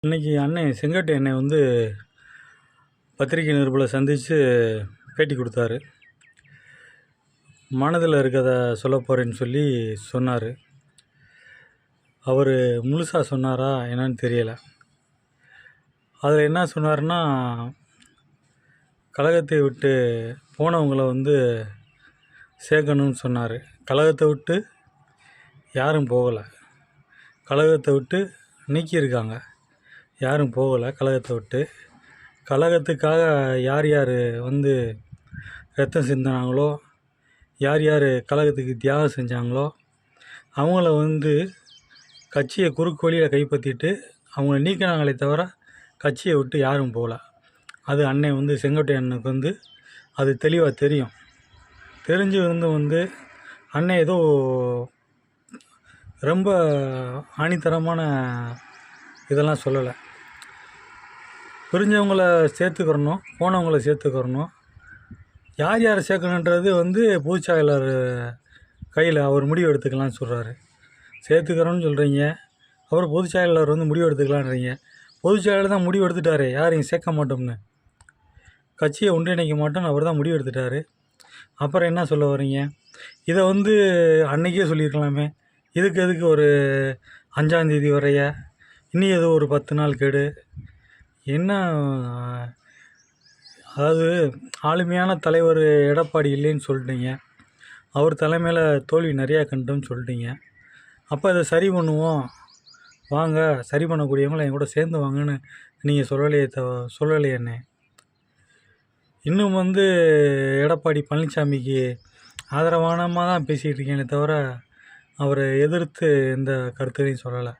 இன்னைக்கு அண்ணன் செங்கோட்டை அண்ணன் வந்து பத்திரிகை நிருபரை சந்தித்து பேட்டி கொடுத்தாரு. மனதில் இருக்கிறத சொல்ல போகிறேன்னு சொல்லி சொன்னார். அவர் முழுசாக சொன்னாரா என்னன்னு தெரியலை. அதில் என்ன சொன்னார்னா, கழகத்தை விட்டு போனவங்களை வந்து சேர்க்கணும்னு சொன்னார். கழகத்தை விட்டு யாரும் போகலை, கழகத்தை விட்டு நீக்கியிருக்காங்க, யாரும் போகலை கழகத்தை விட்டு. கழகத்துக்காக யார் யார் வந்து ரத்தம் சிந்தினாங்களோ, யார் யார் கழகத்துக்கு தியாகம் செஞ்சாங்களோ அவங்கள வந்து கட்சியை குறுக்கு வழியில் கைப்பற்றிட்டு அவங்கள நீக்கினாங்களே தவிர கட்சியை விட்டு யாரும் போகல. அது அண்ணன் வந்து செங்கோட்டை அண்ணனுக்கு வந்து அது தெளிவாக தெரியும். தெரிஞ்சு வந்து அண்ணன் ஏதோ ரொம்ப ஆணித்தரமான இதெல்லாம் சொல்லலை. பிரிஞ்சவங்கள சேர்த்துக்கிறணும், போனவங்கள சேர்த்துக்கிறணும். யார் யாரை சேர்க்கணுன்றது வந்து பொதுச்செயலாளர் கையில் அவர் முடிவு எடுத்துக்கலாம்னு சொல்கிறாரு. சேர்த்துக்கிறோன்னு சொல்கிறீங்க, அப்புறம் பொதுச்செயலாளர் வந்து முடிவு எடுத்துக்கலான்றீங்க. பொதுச்செயலாளர் தான் முடிவு எடுத்துட்டாரு யாரையும் சேர்க்க மாட்டோம்னு, கட்சியை ஒன்றிணைக்க மாட்டோம்னு அவர் தான் முடிவு எடுத்துட்டாரு. அப்புறம் என்ன சொல்ல வர்றீங்க? இதை வந்து அன்றைக்கே சொல்லியிருக்கலாமே. இதுக்கு எதுக்கு ஒரு 5ஆந்தேதி வரைய, இன்னும் ஏதோ ஒரு 10 நாள் கெடு என்ன? அதாவது ஆளுமையான தலைவர் எடப்பாடி இல்லைன்னு சொல்லிட்டீங்க, அவர் தலைமையில் தோல்வி நிறையா கண்டோம்னு சொல்லிட்டீங்க. அப்போ அதை சரி பண்ணுவோம் வாங்க, சரி பண்ணக்கூடியவங்கள என் கூட சேர்ந்து வாங்கன்னு நீங்கள் சொல்லலையேண்ணே. இன்னும் வந்து எடப்பாடி பழனிசாமிக்கு ஆதரவானமாக தான் பேசிகிட்டு இருக்கேனே தவிர அவரை எதிர்த்து எந்த கருத்தையும் சொல்லலை.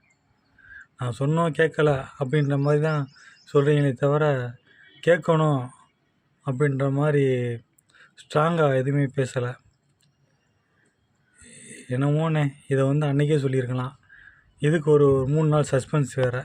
நான் சொன்னோம் கேட்கல அப்படின்ற மாதிரி தான் சொல்கிறீங்களே தவிர கேட்கணும் அப்படின்ற மாதிரி ஸ்ட்ராங்காக எதுவுமே பேசலை. என்னமோண்ணே, இதை வந்து அன்றைக்கே சொல்லியிருக்கலாம். இதுக்கு ஒரு 3 நாள் சஸ்பென்ஸ் வேறு.